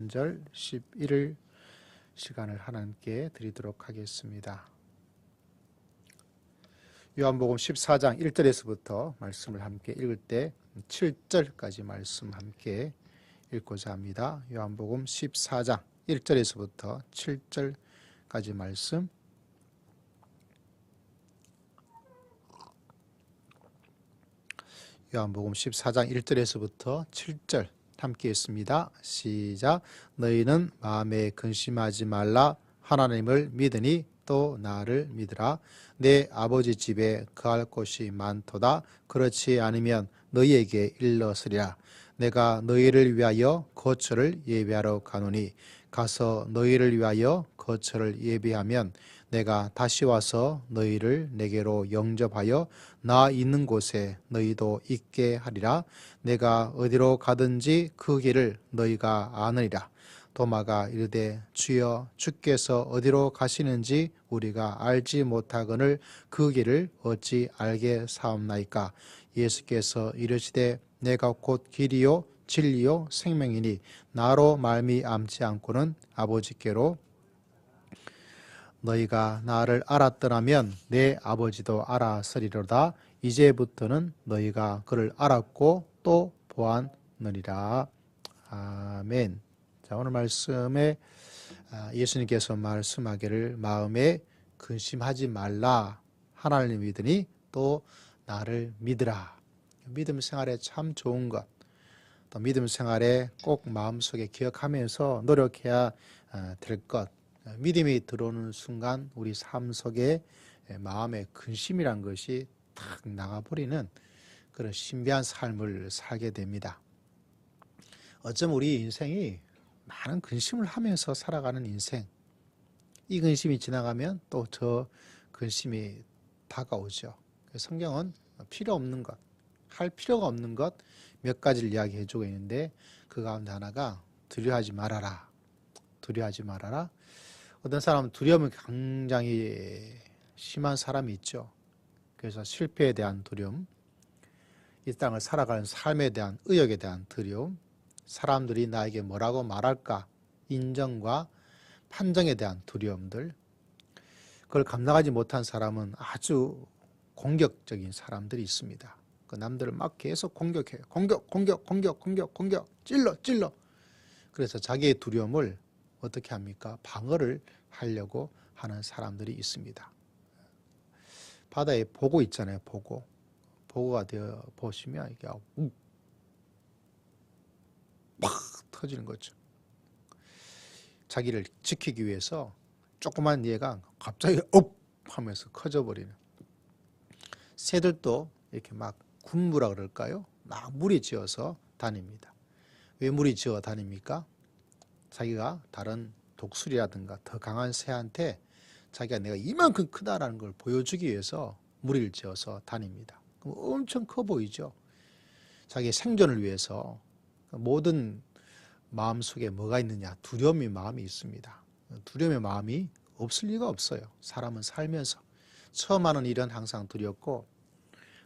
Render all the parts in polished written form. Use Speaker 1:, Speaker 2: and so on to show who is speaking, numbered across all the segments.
Speaker 1: 절 11일 시간을 하나님께 드리도록 하겠습니다. 요한복음 14장 1절에서부터 말씀을 함께 읽을 때 7절까지 말씀 함께 읽고자 합니다. 요한복음 14장 1절에서부터 7절까지 말씀. 요한복음 14장 1절에서부터 7절 함께 있습니다. 시작. 너희는 마음에 근심하지 말라. 하나님을 믿으니 또 나를 믿으라. 내 아버지 집에 거할 곳이 많도다. 그렇지 않으면 너희에게 일렀으리라. 내가 너희를 위하여 거처를 예비하러 가노니 가서 너희를 위하여 거처를 예비하면 내가 다시 와서 너희를 내게로 영접하여 나 있는 곳에 너희도 있게 하리라. 내가 어디로 가든지 그 길을 너희가 아느니라. 도마가 이르되 주여 주께서 어디로 가시는지 우리가 알지 못하거늘 그 길을 어찌 알게 사옵나이까. 예수께서 이르시되 내가 곧 길이요 진리요 생명이니 나로 말미암지 않고는 아버지께로 너희가 나를 알았더라면 내 아버지도 알았으리로다. 이제부터는 너희가 그를 알았고 또 보았느니라. 아멘. 자, 오늘 말씀에 예수님께서 말씀하기를 마음에 근심하지 말라. 하나님을 믿으니 또 나를 믿으라. 믿음 생활에 참 좋은 것, 또 믿음 생활에 꼭 마음속에 기억하면서 노력해야 될 것. 믿음이 들어오는 순간 우리 삶 속에 마음의 근심이란 것이 탁 나가버리는 그런 신비한 삶을 살게 됩니다. 어쩜 우리 인생이 많은 근심을 하면서 살아가는 인생, 이 근심이 지나가면 또 저 근심이 다가오죠. 성경은 필요 없는 것, 할 필요가 없는 것 몇 가지를 이야기해 주고 있는데 그 가운데 하나가 두려워하지 말아라. 두려워하지 말아라. 어떤 사람은 두려움이 굉장히 심한 사람이 있죠. 그래서 실패에 대한 두려움, 이 땅을 살아가는 삶에 대한 의욕에 대한 두려움, 사람들이 나에게 뭐라고 말할까, 인정과 판정에 대한 두려움들, 그걸 감당하지 못한 사람은 아주 공격적인 사람들이 있습니다. 그 남들을 막 계속 공격해요. 공격, 찔러. 그래서 자기의 두려움을 어떻게 합니까? 방어를 하려고 하는 사람들이 있습니다. 바다에 보고 있잖아요. 보고가 되어 보시면 이게 막 터지는 거죠. 자기를 지키기 위해서 조그만 얘가 갑자기 업 하면서 커져버리는. 새들도 이렇게 막 군무라 그럴까요? 막 무리 지어서 다닙니다. 왜 무리 지어 다닙니까? 자기가 다른 독수리라든가 더 강한 새한테 자기가 내가 이만큼 크다라는 걸 보여주기 위해서 무리를 지어서 다닙니다. 그럼 엄청 커 보이죠? 자기의 생존을 위해서. 모든 마음속에 뭐가 있느냐? 두려움의 마음이 있습니다. 두려움의 마음이 없을 리가 없어요. 사람은 살면서 처음 하는 일은 항상 두렵고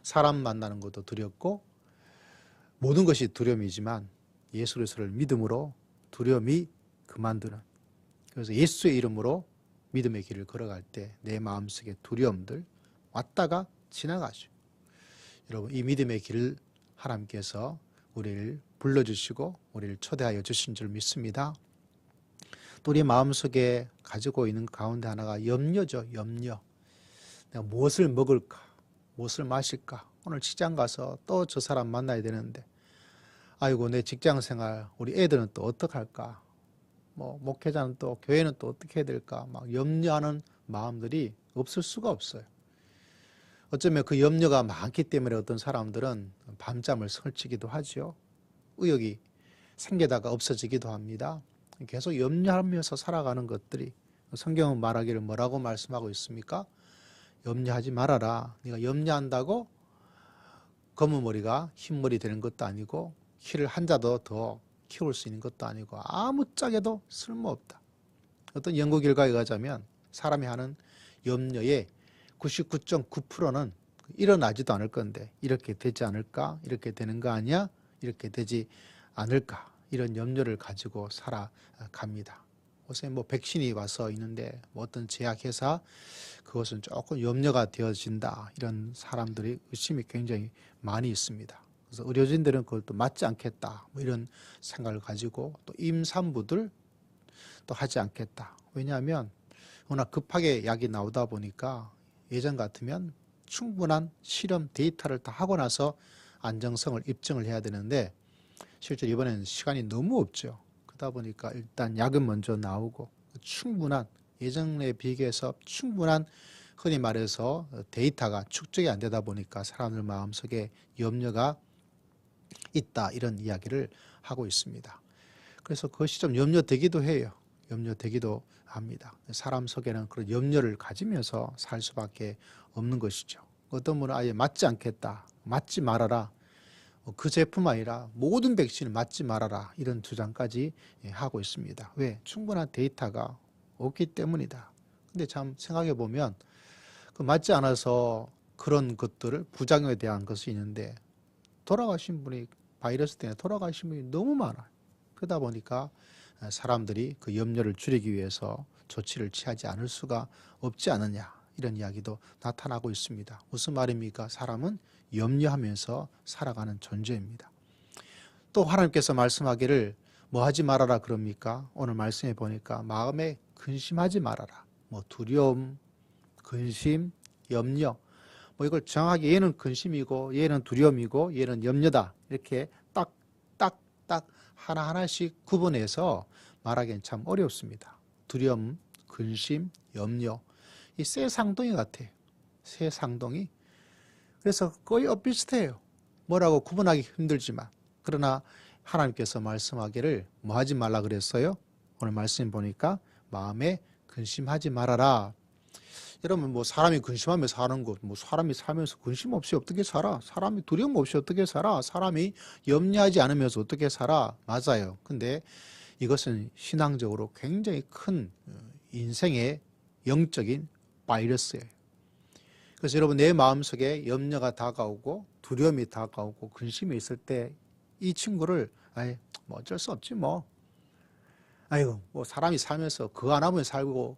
Speaker 1: 사람 만나는 것도 두렵고 모든 것이 두려움이지만 예수 그리스도를 믿음으로 두려움이 그만두는, 그래서 예수의 이름으로 믿음의 길을 걸어갈 때 내 마음속의 두려움들 왔다가 지나가죠. 여러분, 이 믿음의 길을 하나님께서 우리를 불러주시고 우리를 초대하여 주신 줄 믿습니다. 또 우리 마음속에 가지고 있는 가운데 하나가 염려죠. 염려. 내가 무엇을 먹을까? 무엇을 마실까? 오늘 직장 가서 또 저 사람 만나야 되는데 아이고 내 직장생활 우리 애들은 또 어떡할까? 목회자는 또 교회는 또 어떻게 해야 될까? 막 염려하는 마음들이 없을 수가 없어요. 어쩌면 그 염려가 많기 때문에 어떤 사람들은 밤잠을 설치기도 하죠. 의욕이 생기다가 없어지기도 합니다. 계속 염려하면서 살아가는 것들이, 성경은 말하기를 뭐라고 말씀하고 있습니까? 염려하지 말아라. 네가 염려한다고 검은 머리가 흰 머리 되는 것도 아니고 키를 한 자도 더 키울 수 있는 것도 아니고 아무짝에도 쓸모없다. 어떤 연구 결과에 의하자면 사람이 하는 염려의 99.9%는 일어나지도 않을 건데 이렇게 되지 않을까? 이렇게 되는 거 아니야? 이렇게 되지 않을까? 이런 염려를 가지고 살아갑니다. 요새 뭐 백신이 와서 있는데 뭐 어떤 제약회사 그것은 조금 염려가 되어진다, 이런 사람들이 의심이 굉장히 많이 있습니다. 그래서 의료진들은 그걸 또 맞지 않겠다, 뭐 이런 생각을 가지고 또 임산부들 또 하지 않겠다. 왜냐하면 워낙 급하게 약이 나오다 보니까 예전 같으면 충분한 실험 데이터를 다 하고 나서 안정성을 입증을 해야 되는데 실제로 이번에는 시간이 너무 없죠. 그러다 보니까 일단 약은 먼저 나오고 충분한, 예전에 비교해서 충분한, 흔히 말해서 데이터가 축적이 안 되다 보니까 사람들 마음속에 염려가 있다, 이런 이야기를 하고 있습니다. 그래서 그것이 좀 염려되기도 해요. 염려되기도 합니다. 사람 속에는 그런 염려를 가지면서 살 수밖에 없는 것이죠. 어떤 분은 아예 맞지 않겠다, 맞지 말아라, 그 제품 아니라 모든 백신을 맞지 말아라, 이런 주장까지 하고 있습니다. 왜? 충분한 데이터가 없기 때문이다. 근데 참 생각해 보면 그 맞지 않아서 그런 것들을, 부작용에 대한 것이 있는데 돌아가신 분이, 바이러스 때문에 돌아가신 분이 너무 많아요. 그러다 보니까 사람들이 그 염려를 줄이기 위해서 조치를 취하지 않을 수가 없지 않느냐, 이런 이야기도 나타나고 있습니다. 무슨 말입니까? 사람은 염려하면서 살아가는 존재입니다. 또 하나님께서 말씀하기를 뭐 하지 말아라 그럽니까? 오늘 말씀해 보니까 마음에 근심하지 말아라, 뭐 두려움, 근심, 염려, 뭐 이걸 정확하게 얘는 근심이고 얘는 두려움이고 얘는 염려다, 이렇게 딱 하나하나씩 구분해서 말하기는 참 어렵습니다. 두려움, 근심, 염려, 이 새 쌍둥이 같아요. 새 쌍둥이. 그래서 거의 엇비슷해요. 뭐라고 구분하기 힘들지만. 그러나 하나님께서 말씀하기를 뭐 하지 말라 그랬어요? 오늘 말씀 보니까 마음에 근심하지 말아라. 여러분, 뭐 사람이 근심하며 사는 것, 뭐 사람이 살면서 근심 없이 어떻게 살아? 사람이 두려움 없이 어떻게 살아? 사람이 염려하지 않으면서 어떻게 살아? 맞아요. 근데 이것은 신앙적으로 굉장히 큰 인생의 영적인 바이러스예요. 그래서 여러분, 내 마음속에 염려가 다가오고 두려움이 다가오고 근심이 있을 때 이 친구를 뭐 어쩔 수 없지 뭐. 아이고, 뭐 사람이 살면서 그거 안 하면 살고,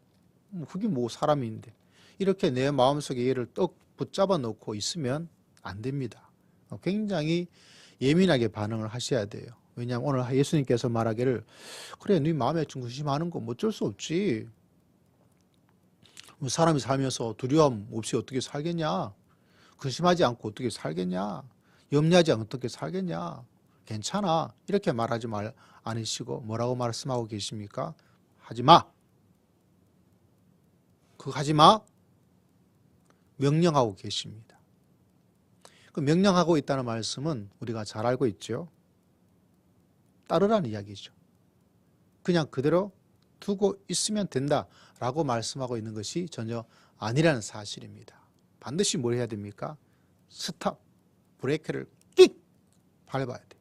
Speaker 1: 그게 뭐 사람인데, 이렇게 내 마음속에 얘를 떡 붙잡아 놓고 있으면 안 됩니다. 굉장히 예민하게 반응을 하셔야 돼요. 왜냐하면 오늘 예수님께서 말하기를 그래, 네 마음에 좀 근심하는 거 뭐 어쩔 수 없지. 사람이 살면서 두려움 없이 어떻게 살겠냐? 근심하지 않고 어떻게 살겠냐? 염려하지 않고 어떻게 살겠냐? 괜찮아. 이렇게 말하지 않으시고 뭐라고 말씀하고 계십니까? 하지 마. 그거 하지 마. 명령하고 계십니다. 그 명령하고 있다는 말씀은 우리가 잘 알고 있죠. 따르라는 이야기죠. 그냥 그대로 두고 있으면 된다라고 말씀하고 있는 것이 전혀 아니라는 사실입니다. 반드시 뭘 해야 됩니까? 스탑, 브레이크를 끽 밟아야 돼.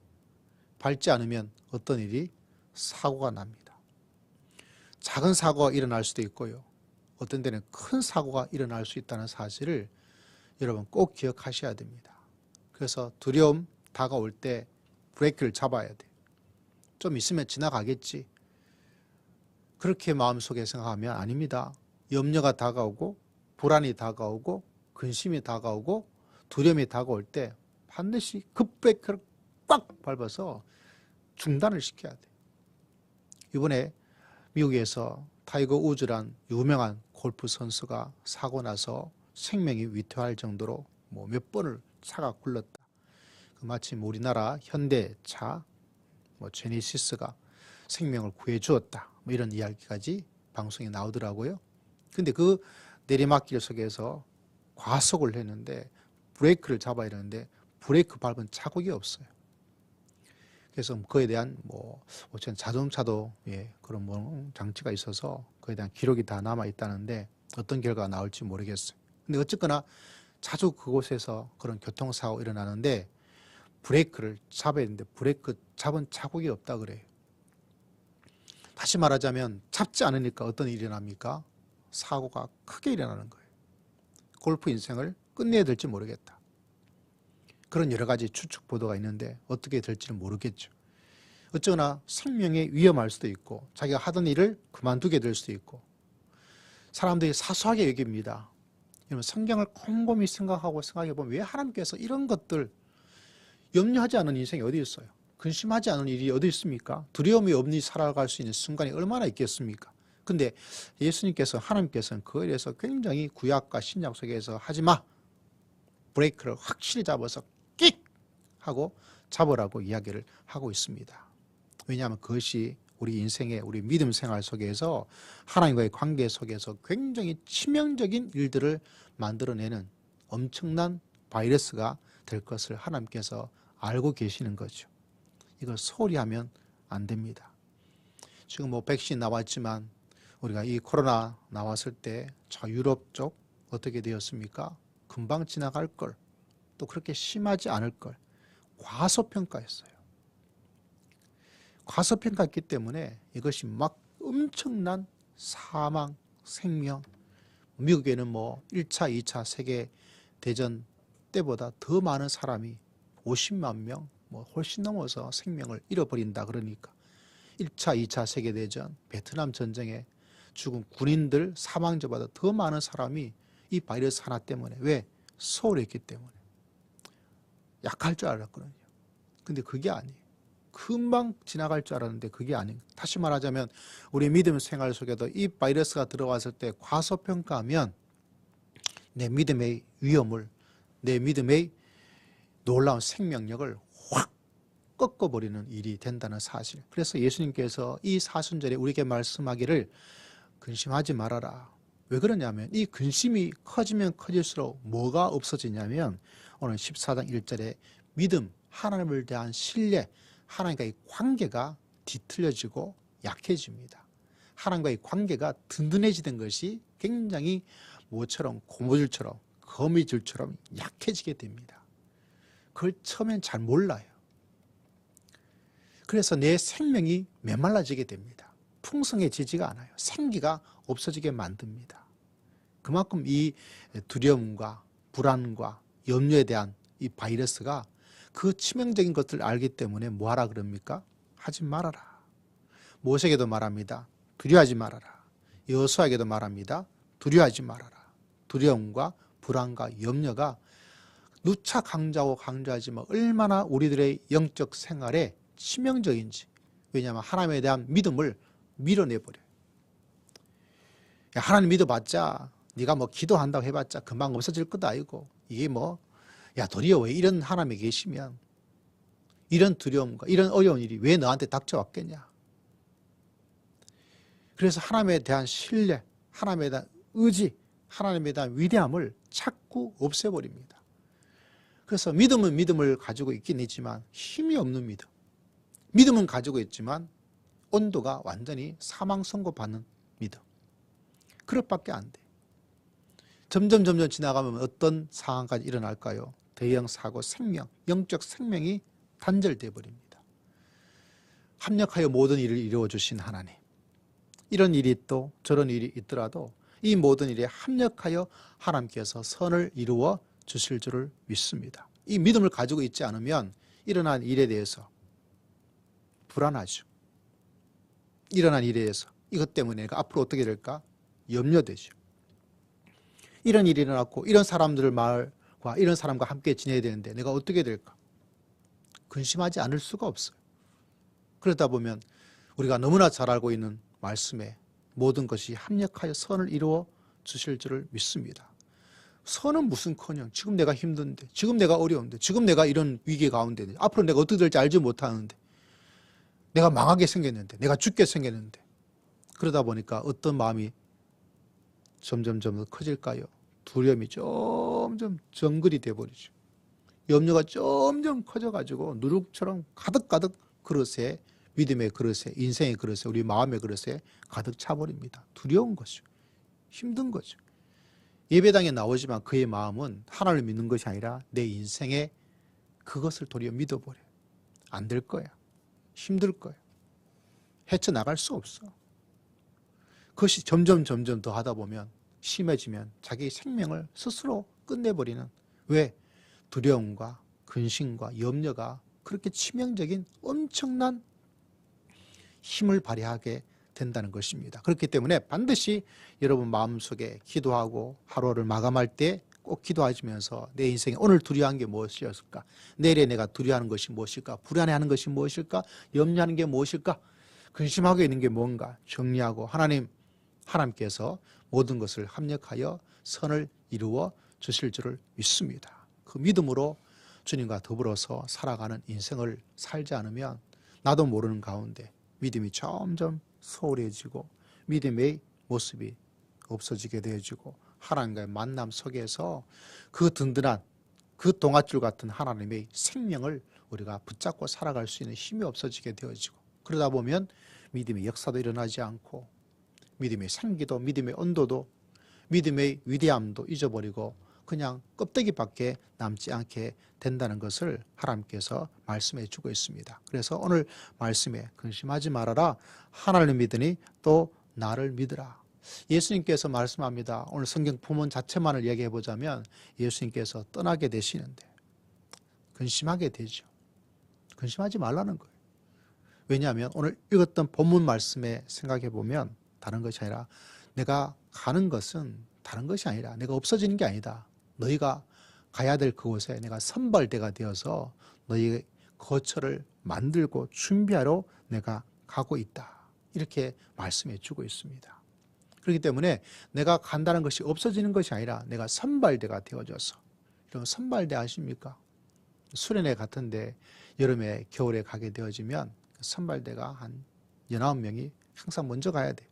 Speaker 1: 밟지 않으면 어떤 일이? 사고가 납니다. 작은 사고가 일어날 수도 있고요. 어떤 데는 큰 사고가 일어날 수 있다는 사실을 여러분 꼭 기억하셔야 됩니다. 그래서 두려움 다가올 때 브레이크를 잡아야 돼. 좀 있으면 지나가겠지. 그렇게 마음속에 생각하면 아닙니다. 염려가 다가오고 불안이 다가오고 근심이 다가오고 두려움이 다가올 때 반드시 급브레이크를 꽉 밟아서 중단을 시켜야 돼. 이번에 미국에서 타이거 우즈란 유명한 골프 선수가 사고 나서 생명이 위태할 정도로 뭐 몇 번을 차가 굴렀다. 마침 우리나라 현대차 제네시스가 생명을 구해주었다, 뭐 이런 이야기까지 방송에 나오더라고요. 근데 그 내리막길 속에서 과속을 했는데 브레이크를 잡아야 되는데 브레이크 밟은 자국이 없어요. 그래서 그에 대한 자동차도 그런 장치가 있어서 그에 대한 기록이 다 남아 있다는데 어떤 결과가 나올지 모르겠어요. 근데 어쨌거나 자주 그곳에서 그런 교통사고 일어나는데 브레이크를 잡아야 되는데 브레이크 잡은 자국이 없다 그래요. 다시 말하자면 잡지 않으니까 어떤 일이 일어납니까? 사고가 크게 일어나는 거예요. 골프 인생을 끝내야 될지 모르겠다. 그런 여러 가지 추측 보도가 있는데 어떻게 될지는 모르겠죠. 어쩌거나 생명에 위험할 수도 있고 자기가 하던 일을 그만두게 될 수도 있고 사람들이 사소하게 여깁니다. 여러분 성경을 곰곰이 생각해 보면 왜 하나님께서 이런 것들 염려하지 않은 인생이 어디 있어요? 근심하지 않은 일이 어디 있습니까? 두려움이 없니 살아갈 수 있는 순간이 얼마나 있겠습니까? 근데 예수님께서 하나님께서는 그에 대해서 굉장히 구약과 신약 속에서 하지마 브레이크를 확실히 잡아서 끽 하고 잡으라고 이야기를 하고 있습니다. 왜냐하면 그것이 우리 인생의 우리 믿음 생활 속에서 하나님과의 관계 속에서 굉장히 치명적인 일들을 만들어내는 엄청난 바이러스가 될 것을 하나님께서 알고 계시는 거죠. 이걸 소홀히 하면 안 됩니다. 지금 뭐 백신 나왔지만 우리가 이 코로나 나왔을 때 저 유럽 쪽 어떻게 되었습니까? 금방 지나갈 걸, 또 그렇게 심하지 않을 걸 과소평가했어요. 과소평가했기 때문에 이것이 막 엄청난 사망, 생명, 미국에는 뭐 1차, 2차 세계대전 때보다 더 많은 사람이 50만 명, 뭐 훨씬 넘어서 생명을 잃어버린다 그러니까 1차, 2차 세계대전, 베트남 전쟁에 죽은 군인들 사망자보다 더 많은 사람이 이 바이러스 하나 때문에 왜? 소홀했기 때문에 약할 줄 알았거든요. 근데 그게 아니에요. 금방 지나갈 줄 알았는데 그게 아닌. 다시 말하자면 우리 믿음 생활 속에도 이 바이러스가 들어왔을 때 과소평가하면 내 믿음의 위험을, 내 믿음의 놀라운 생명력을 확 꺾어버리는 일이 된다는 사실. 그래서 예수님께서 이 사순절에 우리에게 말씀하기를 근심하지 말아라. 왜 그러냐면 이 근심이 커지면 커질수록 뭐가 없어지냐면 오늘 14장 1절에 믿음, 하나님을 대한 신뢰, 하나님과의 관계가 뒤틀려지고 약해집니다. 하나님과의 관계가 든든해지는 것이 굉장히 뭐처럼 고무줄처럼 거미줄처럼 약해지게 됩니다. 그걸 처음엔 잘 몰라요. 그래서 내 생명이 메말라지게 됩니다. 풍성해지지가 않아요. 생기가 없어지게 만듭니다. 그만큼 이 두려움과 불안과 염려에 대한 이 바이러스가 그 치명적인 것들을 알기 때문에 뭐하라 그럽니까? 하지 말아라. 모세에게도 말합니다. 두려워하지 말아라. 여호수아에게도 말합니다. 두려워하지 말아라. 두려움과 불안과 염려가 누차 강조하고 강조하지만 얼마나 우리들의 영적 생활에 치명적인지. 왜냐하면 하나님에 대한 믿음을 밀어내버려요. 하나님 믿어봤자 네가 뭐 기도한다고 해봤자 금방 없어질 것도 아니고 이게 뭐 야 도리어 왜 이런 하나님이 계시면 이런 두려움과 이런 어려운 일이 왜 너한테 닥쳐왔겠냐. 그래서 하나님에 대한 신뢰, 하나님에 대한 의지, 하나님에 대한 위대함을 자꾸 없애버립니다. 그래서 믿음은 믿음을 가지고 있긴 있지만 힘이 없는 믿음. 믿음은 가지고 있지만 온도가 완전히 사망 선고받는 믿음. 그것밖에 안 돼. 점점 지나가면 어떤 상황까지 일어날까요? 대형 사고, 생명, 영적 생명이 단절돼 버립니다. 합력하여 모든 일을 이루어 주신 하나님. 이런 일이 또 저런 일이 있더라도 이 모든 일에 합력하여 하나님께서 선을 이루어 주실 줄을 믿습니다. 이 믿음을 가지고 있지 않으면 일어난 일에 대해서 불안하죠. 일어난 일에 대해서 이것 때문에 내가 앞으로 어떻게 될까? 염려되죠. 이런 일이 일어났고 이런 사람들을 말과 이런 사람과 함께 지내야 되는데 내가 어떻게 될까? 근심하지 않을 수가 없어요. 그러다 보면 우리가 너무나 잘 알고 있는 말씀에 모든 것이 합력하여 선을 이루어 주실 줄을 믿습니다. 선은 무슨커녕 지금 내가 힘든데, 지금 내가 어려운데, 지금 내가 이런 위기 가운데, 앞으로 내가 어떻게 될지 알지 못하는데, 내가 망하게 생겼는데, 내가 죽게 생겼는데, 그러다 보니까 어떤 마음이 점점 더 커질까요? 두려움이 점점 정글이 돼버리죠. 염려가 점점 커져가지고 누룩처럼 가득 그릇에, 믿음의 그릇에, 인생의 그릇에, 우리 마음의 그릇에 가득 차버립니다. 두려운 거죠. 힘든 거죠. 예배당에 나오지만 그의 마음은 하나님을 믿는 것이 아니라 내 인생에 그것을 도리어 믿어버려요. 안 될 거야. 힘들 거야. 헤쳐나갈 수 없어. 그것이 점점 더 하다 보면 심해지면 자기 생명을 스스로 끝내버리는, 왜? 두려움과 근심과 염려가 그렇게 치명적인 엄청난 힘을 발휘하게 된다는 것입니다. 그렇기 때문에 반드시 여러분 마음속에 기도하고 하루를 마감할 때 꼭 기도하시면서 내 인생에 오늘 두려워한 게 무엇이었을까? 내일에 내가 두려워하는 것이 무엇일까? 불안해하는 것이 무엇일까? 염려하는 게 무엇일까? 근심하고 있는 게 뭔가? 정리하고 하나님께서 모든 것을 합력하여 선을 이루어 주실 줄을 믿습니다. 그 믿음으로 주님과 더불어서 살아가는 인생을 살지 않으면 나도 모르는 가운데 믿음이 점점 소홀해지고 믿음의 모습이 없어지게 되어지고 하나님과의 만남 속에서 그 든든한 그 동아줄 같은 하나님의 생명을 우리가 붙잡고 살아갈 수 있는 힘이 없어지게 되어지고 그러다 보면 믿음의 역사도 일어나지 않고 믿음의 생기도 믿음의 온도도 믿음의 위대함도 잊어버리고 그냥 껍데기밖에 남지 않게 된다는 것을 하나님께서 말씀해 주고 있습니다. 그래서 오늘 말씀에 근심하지 말아라. 하나님을 믿으니 또 나를 믿으라. 예수님께서 말씀합니다. 오늘 성경 본문 자체만을 얘기해 보자면 예수님께서 떠나게 되시는데 근심하게 되죠. 근심하지 말라는 거예요. 왜냐하면 오늘 읽었던 본문 말씀에 생각해 보면 다른 것이 아니라 내가 가는 것은 다른 것이 아니라 내가 없어지는 게 아니다. 너희가 가야 될 그곳에 내가 선발대가 되어서 너희의 거처를 만들고 준비하러 내가 가고 있다. 이렇게 말씀해 주고 있습니다. 그렇기 때문에 내가 간다는 것이 없어지는 것이 아니라 내가 선발대가 되어져서 이런 선발대 아십니까? 수련회 같은데 여름에 겨울에 가게 되어지면 선발대가 한 19명이 항상 먼저 가야 돼요.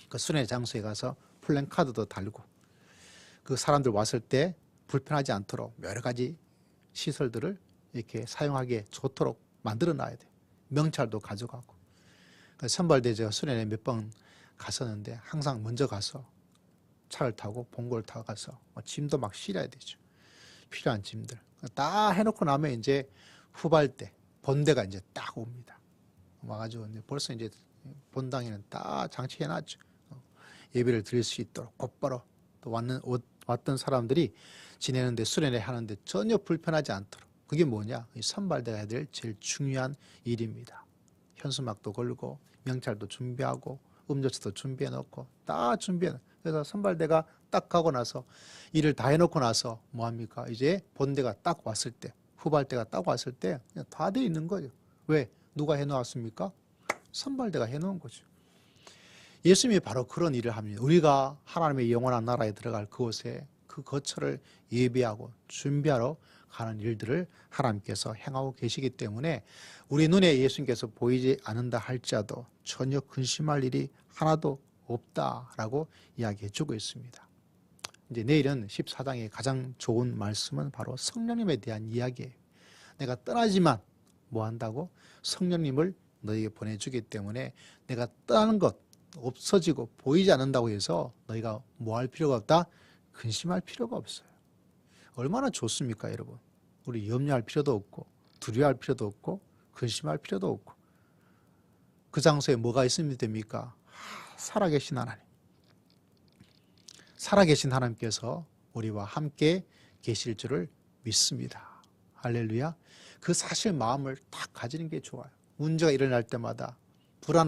Speaker 1: 그 수련회 장소에 가서 플랜카드도 달고 그 사람들 왔을 때 불편하지 않도록 여러 가지 시설들을 이렇게 사용하기에 좋도록 만들어 놔야 돼요. 명찰도 가져가고. 선발대 제가 수련회 몇 번 갔었는데 항상 먼저 가서 차를 타고 봉고를 타고 가서 짐도 막 실어야 되죠. 필요한 짐들. 다 해놓고 나면 이제 후발대, 본대가 이제 딱 옵니다. 와가지고 이제 벌써 이제 본당에는 딱 장치해놨죠. 예배를 드릴 수 있도록 곧바로 또 왔던 사람들이 지내는데 수련회 하는데 전혀 불편하지 않도록. 그게 뭐냐? 이 선발대가 해야 될 제일 중요한 일입니다. 현수막도 걸고 명찰도 준비하고 음료수도 준비해놓고 다 준비해놓고 그래서 선발대가 딱 가고 나서 일을 다 해놓고 나서 뭐합니까? 이제 본대가 딱 왔을 때 후발대가 딱 왔을 때 그냥 다 돼 있는 거죠. 왜? 누가 해놓았습니까? 선발대가 해놓은 거죠. 예수님이 바로 그런 일을 합니다. 우리가 하나님의 영원한 나라에 들어갈 그곳에 그 거처를 예비하고 준비하러 가는 일들을 하나님께서 행하고 계시기 때문에 우리 눈에 예수님께서 보이지 않는다 할지라도 전혀 근심할 일이 하나도 없다라고 이야기해 주고 있습니다. 이제 내일은 14장의 가장 좋은 말씀은 바로 성령님에 대한 이야기예요. 내가 떠나지만 뭐 한다고? 성령님을 너희에게 보내주기 때문에 내가 떠나는 것 없어지고 보이지 않는다고 해서 너희가 뭐 할 필요가 없다? 근심할 필요가 없어요. 얼마나 좋습니까, 여러분? 우리 염려할 필요도 없고 두려워할 필요도 없고 근심할 필요도 없고 그 장소에 뭐가 있으면 됩니까? 살아계신 하나님. 살아계신 하나님께서 우리와 함께 계실 줄을 믿습니다. 할렐루야. 그 사실 마음을 딱 가지는 게 좋아요. 문제가 일어날 때마다 불안한